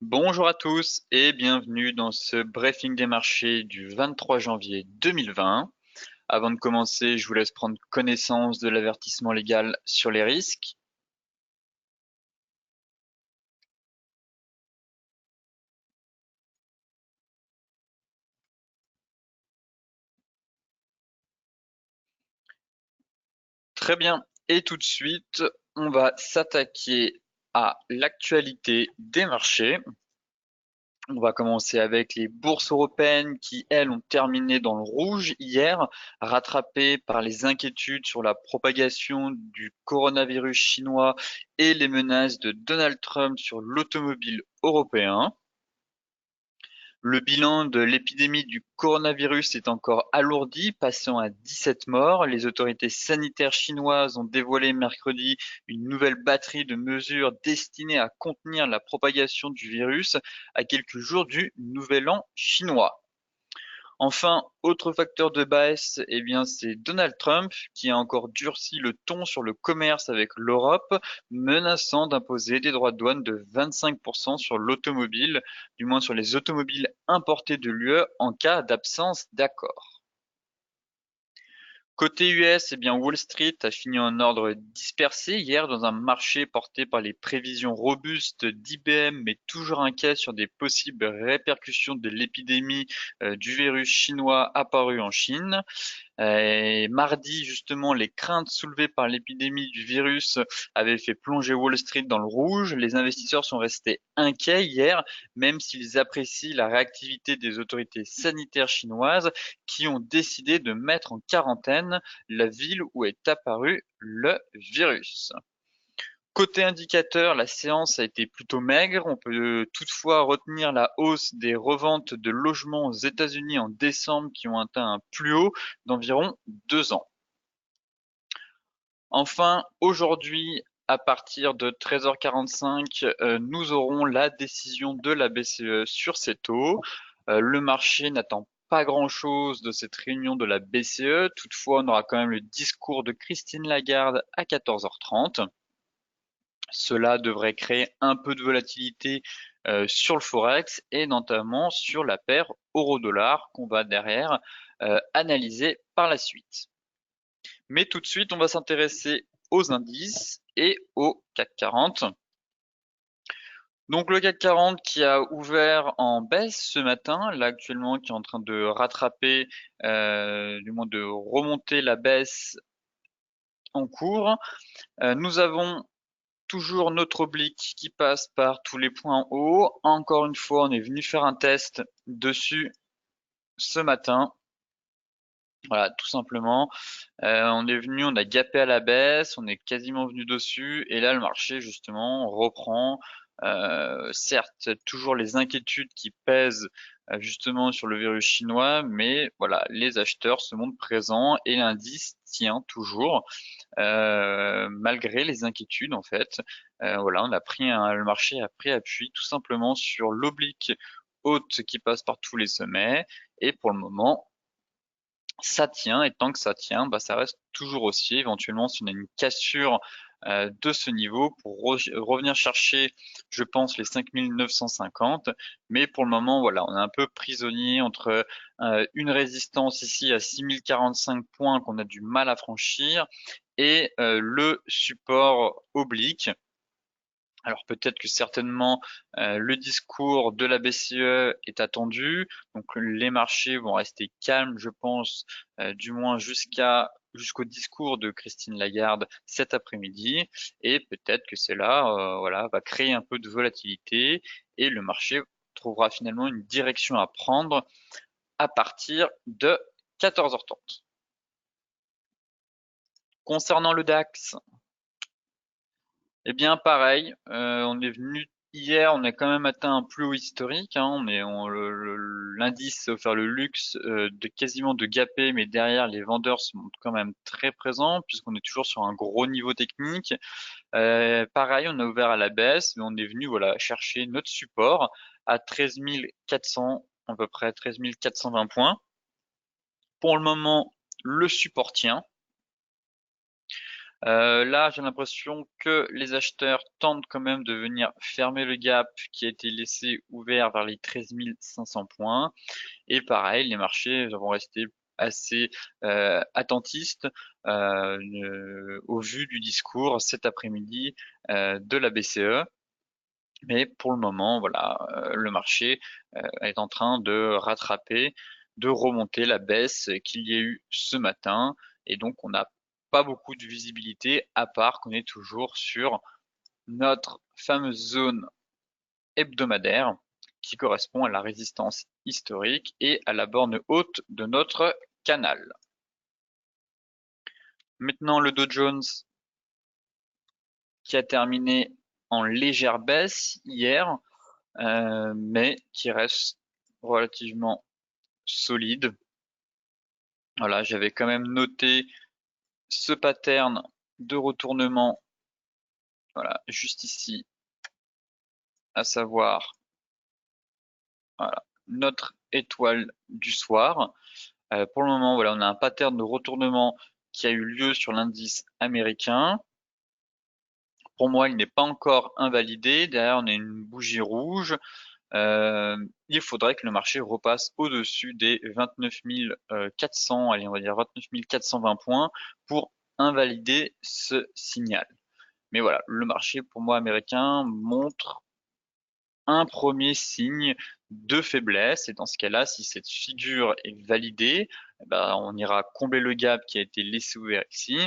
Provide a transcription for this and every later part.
Bonjour à tous et bienvenue dans ce briefing des marchés du 23 janvier 2020. Avant de commencer, je vous laisse prendre connaissance de l'avertissement légal sur les risques. Très bien. Et tout de suite, on va s'attaquer à l'actualité des marchés. On va commencer avec les bourses européennes qui, elles, ont terminé dans le rouge hier, rattrapées par les inquiétudes sur la propagation du coronavirus chinois et les menaces de Donald Trump sur l'automobile européen. Le bilan de l'épidémie du coronavirus est encore alourdi, passant à 17 morts. Les autorités sanitaires chinoises ont dévoilé mercredi une nouvelle batterie de mesures destinées à contenir la propagation du virus à quelques jours du Nouvel An chinois. Enfin, autre facteur de baisse, eh bien, c'est Donald Trump qui a encore durci le ton sur le commerce avec l'Europe, menaçant d'imposer des droits de douane de 25% sur l'automobile, du moins sur les automobiles importées de l'UE en cas d'absence d'accord. Côté US, eh bien Wall Street a fini en ordre dispersé hier dans un marché porté par les prévisions robustes d'IBM, mais toujours inquiet sur des possibles répercussions de l'épidémie du virus chinois apparu en Chine. Et mardi, justement, les craintes soulevées par l'épidémie du virus avaient fait plonger Wall Street dans le rouge. Les investisseurs sont restés inquiets hier, même s'ils apprécient la réactivité des autorités sanitaires chinoises qui ont décidé de mettre en quarantaine la ville où est apparu le virus. Côté indicateur, la séance a été plutôt maigre. On peut toutefois retenir la hausse des reventes de logements aux États-Unis en décembre qui ont atteint un plus haut d'environ 2 ans. Enfin, aujourd'hui, à partir de 13h45, nous aurons la décision de la BCE sur ces taux. Le marché n'attend pas grand-chose de cette réunion de la BCE. Toutefois, on aura quand même le discours de Christine Lagarde à 14h30. Cela devrait créer un peu de volatilité sur le forex et notamment sur la paire euro-dollar qu'on va derrière analyser par la suite. Mais tout de suite, on va s'intéresser aux indices et au CAC 40. Donc le CAC 40 qui a ouvert en baisse ce matin, là actuellement qui est en train de rattraper, du moins de remonter la baisse en cours. Nous avons toujours notre oblique qui passe par tous les points en haut. Encore une fois, on est venu faire un test dessus ce matin. Voilà, tout simplement. On est venu, on a gapé à la baisse, on est quasiment venu dessus, et là le marché justement reprend. Certes, toujours les inquiétudes qui pèsent justement sur le virus chinois, mais voilà, les acheteurs se montrent présents et l'indice tient toujours malgré les inquiétudes en fait. Voilà, on a pris le marché a pris appui tout simplement sur l'oblique haute qui passe par tous les sommets, et pour le moment ça tient, et tant que ça tient, bah, ça reste toujours haussier. Éventuellement, si on a une cassure de ce niveau pour revenir chercher, je pense, les 5950. Mais pour le moment, voilà, on est un peu prisonnier entre une résistance ici à 6045 points qu'on a du mal à franchir et le support oblique. Alors peut-être que certainement le discours de la BCE est attendu, donc les marchés vont rester calmes, je pense, du moins jusqu'au discours de Christine Lagarde cet après-midi, et peut-être que cela, voilà, va créer un peu de volatilité et le marché trouvera finalement une direction à prendre à partir de 14h30. Concernant le DAX, eh bien, pareil, on est venu hier, on a quand même atteint un plus haut historique, hein, l'indice s'est offert le luxe de quasiment de gaper, mais derrière les vendeurs sont quand même très présents puisqu'on est toujours sur un gros niveau technique. Pareil, on a ouvert à la baisse, mais on est venu voilà chercher notre support à 13 400, à peu près 13 420 points. Pour le moment, le support tient. Là, j'ai l'impression que les acheteurs tentent quand même de venir fermer le gap qui a été laissé ouvert vers les 13 500 points. Et pareil, les marchés vont rester assez attentistes au vu du discours cet après-midi de la BCE. Mais pour le moment, voilà, le marché est en train de rattraper, de remonter la baisse qu'il y a eu ce matin. Et donc, on n'a pas beaucoup de visibilité, à part qu'on est toujours sur notre fameuse zone hebdomadaire qui correspond à la résistance historique et à la borne haute de notre canal. Maintenant, le Dow Jones qui a terminé en légère baisse hier, mais qui reste relativement solide. Voilà, j'avais quand même noté ce pattern de retournement, voilà, juste ici, à savoir, voilà, notre étoile du soir. Pour le moment, voilà, on a un pattern de retournement qui a eu lieu sur l'indice américain. Pour moi, il n'est pas encore invalidé. Derrière, on a une bougie rouge. Il faudrait que le marché repasse au-dessus des 29 400, allez, on va dire 29 420 points pour invalider ce signal. Mais voilà, le marché, pour moi, américain, montre un premier signe de faiblesse. Et dans ce cas-là, si cette figure est validée, eh ben, on ira combler le gap qui a été laissé ouvert ici.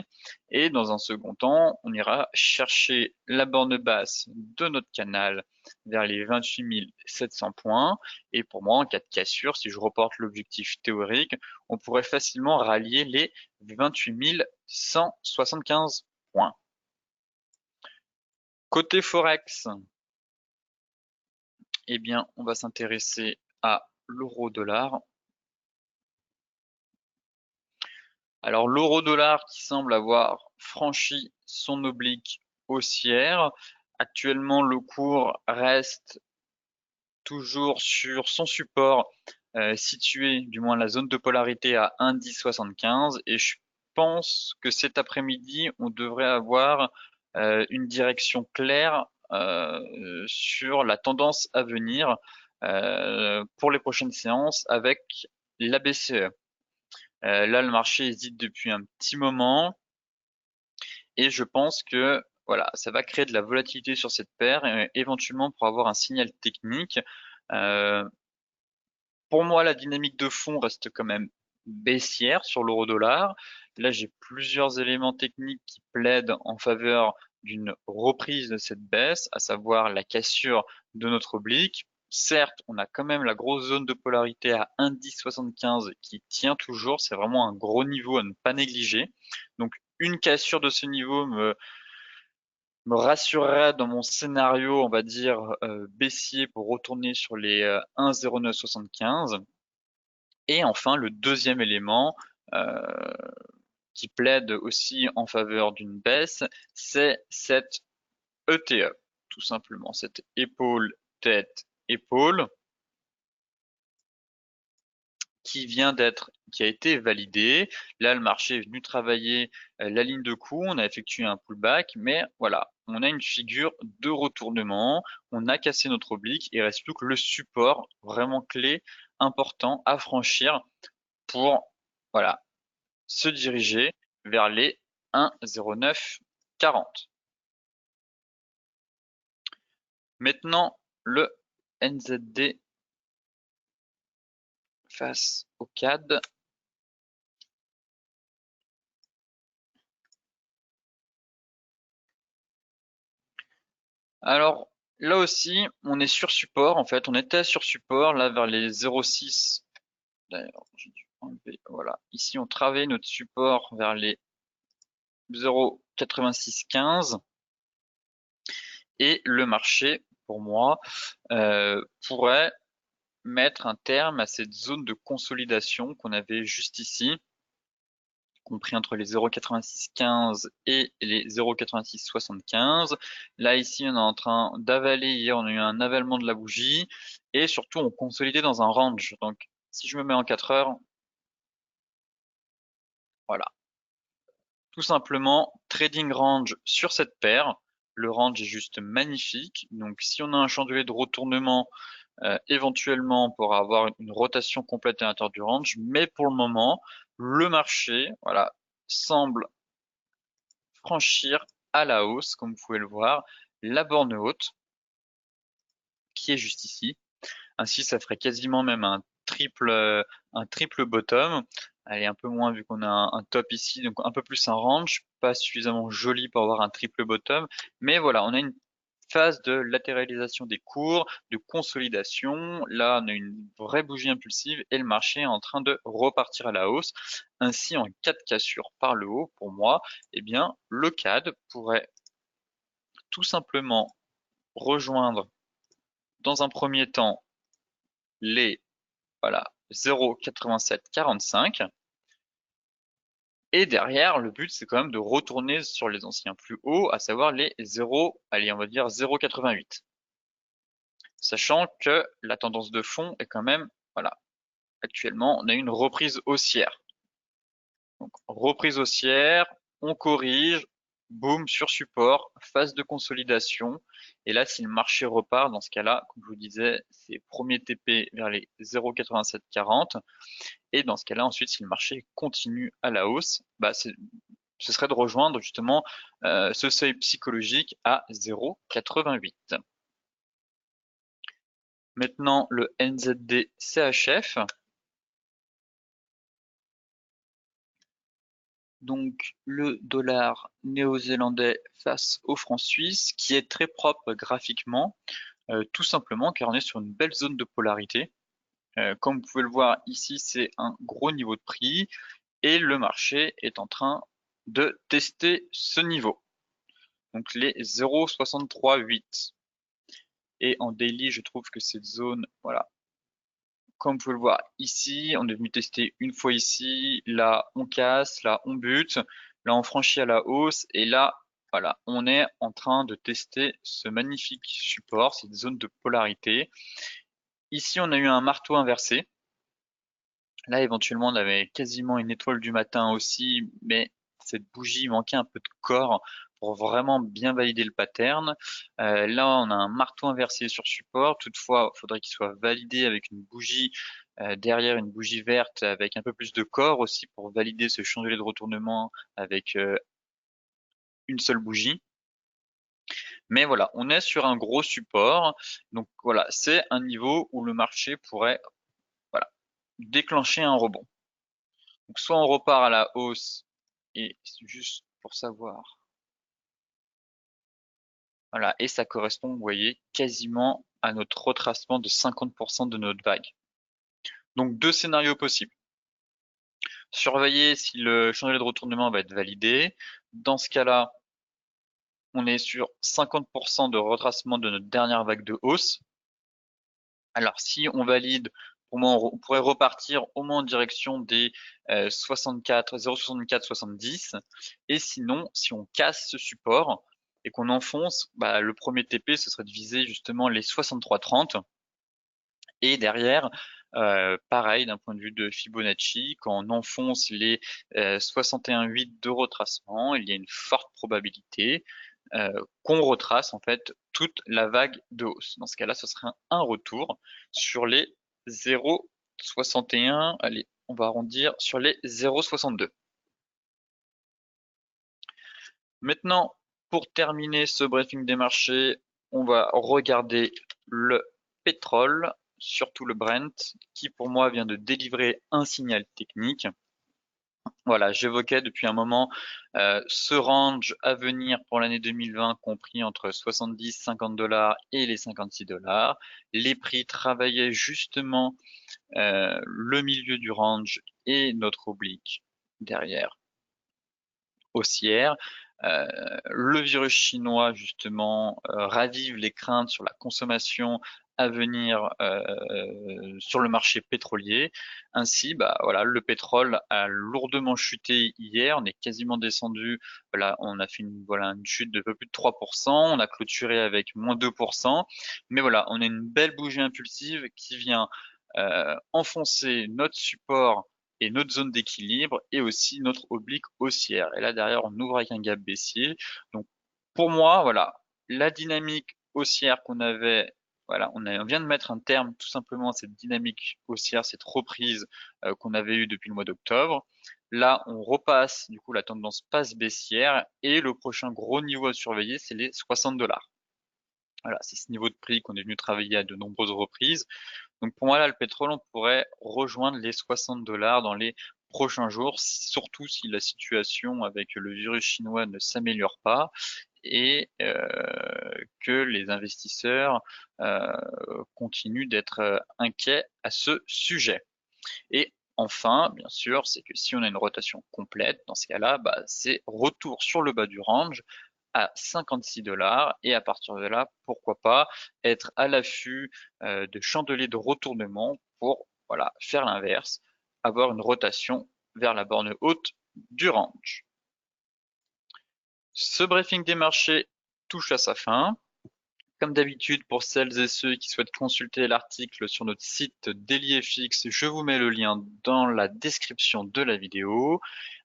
Et dans un second temps, on ira chercher la borne basse de notre canal vers les 28 700 points. Et pour moi, en cas de cassure, si je reporte l'objectif théorique, on pourrait facilement rallier les 28 175 points. Côté Forex, eh bien, on va s'intéresser à l'euro-dollar. Alors, l'euro-dollar qui semble avoir franchi son oblique haussière. Actuellement, le cours reste toujours sur son support situé, du moins la zone de polarité à 1,1075. Et je pense que cet après-midi, on devrait avoir une direction claire sur la tendance à venir pour les prochaines séances avec la BCE. Là, le marché hésite depuis un petit moment et je pense que voilà, ça va créer de la volatilité sur cette paire, éventuellement pour avoir un signal technique. Euh, pour moi, la dynamique de fond reste quand même baissière sur l'euro-dollar. Là, j'ai plusieurs éléments techniques qui plaident en faveur d'une reprise de cette baisse, à savoir la cassure de notre oblique. Certes, on a quand même la grosse zone de polarité à 1,1075 qui tient toujours. C'est vraiment un gros niveau à ne pas négliger. Donc, une cassure de ce niveau me rassurerait dans mon scénario, on va dire, baissier pour retourner sur les 1,0975. Et enfin, le deuxième élément qui plaide aussi en faveur d'une baisse, c'est cette ETE, tout simplement, cette épaule, tête, épaule, qui a été validée. Là, le marché est venu travailler la ligne de coup, on a effectué un pullback, mais voilà, on a une figure de retournement, on a cassé notre oblique, il reste plus que le support vraiment clé, important à franchir pour, voilà, se diriger vers les 1,0940. Maintenant, le NZD face au CAD. Alors, là aussi, on est sur support. En fait, on était sur support, là, vers les 0,6. D'ailleurs, j'ai dû enlever. Voilà. Ici, on travaille notre support vers les 0,8615. Et le marché, pour moi, pourrait mettre un terme à cette zone de consolidation qu'on avait juste ici, compris entre les 0,8615 et les 0,8675. Là, ici, on est en train d'avaler. Hier, on a eu un avalement de la bougie et surtout, on consolidait dans un range. Donc, si je me mets en 4 heures, voilà. Tout simplement, trading range sur cette paire. Le range est juste magnifique. Donc, si on a un chandelier de retournement, éventuellement, on pourra avoir une rotation complète à l'intérieur du range. Mais pour le moment, le marché, voilà, semble franchir à la hausse, comme vous pouvez le voir, la borne haute, qui est juste ici. Ainsi, ça ferait quasiment même un triple bottom. Elle est un peu moins vu qu'on a un top ici, donc un peu plus un range, pas suffisamment joli pour avoir un triple bottom. Mais voilà, on a une phase de latéralisation des cours, de consolidation. Là, on a une vraie bougie impulsive et le marché est en train de repartir à la hausse. Ainsi, en cas de cassure par le haut, pour moi, eh bien, le CAD pourrait tout simplement rejoindre dans un premier temps les voilà, 0,8745. Et derrière, le but, c'est quand même de retourner sur les anciens plus hauts, à savoir les 0, allez, on va dire 0,88. Sachant que la tendance de fond est quand même, voilà, actuellement, on a une reprise haussière. Donc, reprise haussière, on corrige, boum, sur support, phase de consolidation. Et là, si le marché repart, dans ce cas-là, comme je vous disais, c'est premier TP vers les 0,8740. Et dans ce cas-là, ensuite, si le marché continue à la hausse, bah, ce serait de rejoindre justement ce seuil psychologique à 0,88. Maintenant, le NZD CHF. Donc, le dollar néo-zélandais face au franc suisse, qui est très propre graphiquement, tout simplement car on est sur une belle zone de polarité. Comme vous pouvez le voir ici, c'est un gros niveau de prix et le marché est en train de tester ce niveau. Donc les 0,638. Et en daily, je trouve que cette zone, voilà, comme vous pouvez le voir ici, on est venu tester une fois ici, là on casse, là on bute, là on franchit à la hausse, et là, voilà, on est en train de tester ce magnifique support, cette zone de polarité. Ici, on a eu un marteau inversé. Là, éventuellement, on avait quasiment une étoile du matin aussi, mais cette bougie manquait un peu de corps pour vraiment bien valider le pattern. Là, on a un marteau inversé sur support. Toutefois, il faudrait qu'il soit validé avec une bougie derrière, une bougie verte avec un peu plus de corps aussi pour valider ce chandelier de retournement avec une seule bougie. Mais voilà, on est sur un gros support. Donc voilà, c'est un niveau où le marché pourrait voilà, déclencher un rebond. Donc soit on repart à la hausse, et juste pour savoir, voilà, et ça correspond, vous voyez, quasiment à notre retracement de 50% de notre vague. Donc deux scénarios possibles. Surveiller si le chandelier de retournement va être validé. Dans ce cas-là, on est sur 50% de retracement de notre dernière vague de hausse. Alors si on valide, pour moi, on pourrait repartir au moins en direction des 64, 0,64, 70. Et sinon, si on casse ce support et qu'on enfonce, bah, le premier TP, ce serait de viser justement les 63,30. Et derrière, pareil, d'un point de vue de Fibonacci, quand on enfonce les 61,8 de retracement, il y a une forte probabilité qu'on retrace en fait toute la vague de hausse. Dans ce cas-là, ce serait un retour sur les 0,61, allez, on va arrondir sur les 0,62. Maintenant, pour terminer ce briefing des marchés, on va regarder le pétrole, surtout le Brent, qui pour moi vient de délivrer un signal technique. Voilà, j'évoquais depuis un moment ce range à venir pour l'année 2020 compris entre 70-50 dollars et les 56 dollars. Les prix travaillaient justement le milieu du range et notre oblique derrière haussière. Le virus chinois justement ravive les craintes sur la consommation à venir sur le marché pétrolier. Ainsi, bah voilà, le pétrole a lourdement chuté hier. On est quasiment descendu. Voilà, on a fait une chute de peu plus de 3%. On a clôturé avec moins 2%. Mais voilà, on a une belle bougie impulsive qui vient enfoncer notre support et notre zone d'équilibre et aussi notre oblique haussière. Et là derrière, on ouvre avec un gap baissier. Donc pour moi, voilà, la dynamique haussière qu'on avait, voilà, on vient de mettre un terme tout simplement à cette dynamique haussière, cette reprise qu'on avait eue depuis le mois d'octobre. Là, on repasse du coup la tendance passe baissière et le prochain gros niveau à surveiller, c'est les 60 $. Voilà, c'est ce niveau de prix qu'on est venu travailler à de nombreuses reprises. Donc pour moi, là, le pétrole, on pourrait rejoindre les 60 $ dans les prochains jours, surtout si la situation avec le virus chinois ne s'améliore pas et que les investisseurs euh, continuent d'être inquiets à ce sujet. Et enfin, bien sûr, c'est que si on a une rotation complète, dans ce cas-là, bah, c'est retour sur le bas du range à 56 $ et à partir de là, pourquoi pas être à l'affût de chandeliers de retournement pour voilà, faire l'inverse, avoir une rotation vers la borne haute du range. Ce briefing des marchés touche à sa fin. Comme d'habitude, pour celles et ceux qui souhaitent consulter l'article sur notre site DailyFX, je vous mets le lien dans la description de la vidéo.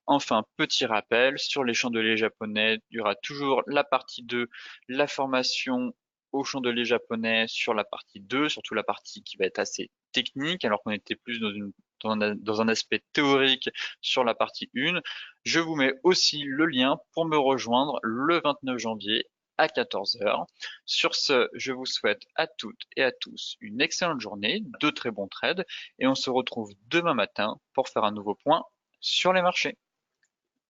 Enfin, petit rappel, sur les chandeliers japonais, il y aura toujours la partie 2, la formation aux chandeliers japonais sur la partie 2, surtout la partie qui va être assez technique, alors qu'on était plus dans un aspect théorique sur la partie 1. Je vous mets aussi le lien pour me rejoindre le 29 janvier à 14 heures. Sur ce, je vous souhaite à toutes et à tous une excellente journée, de très bons trades, et on se retrouve demain matin pour faire un nouveau point sur les marchés.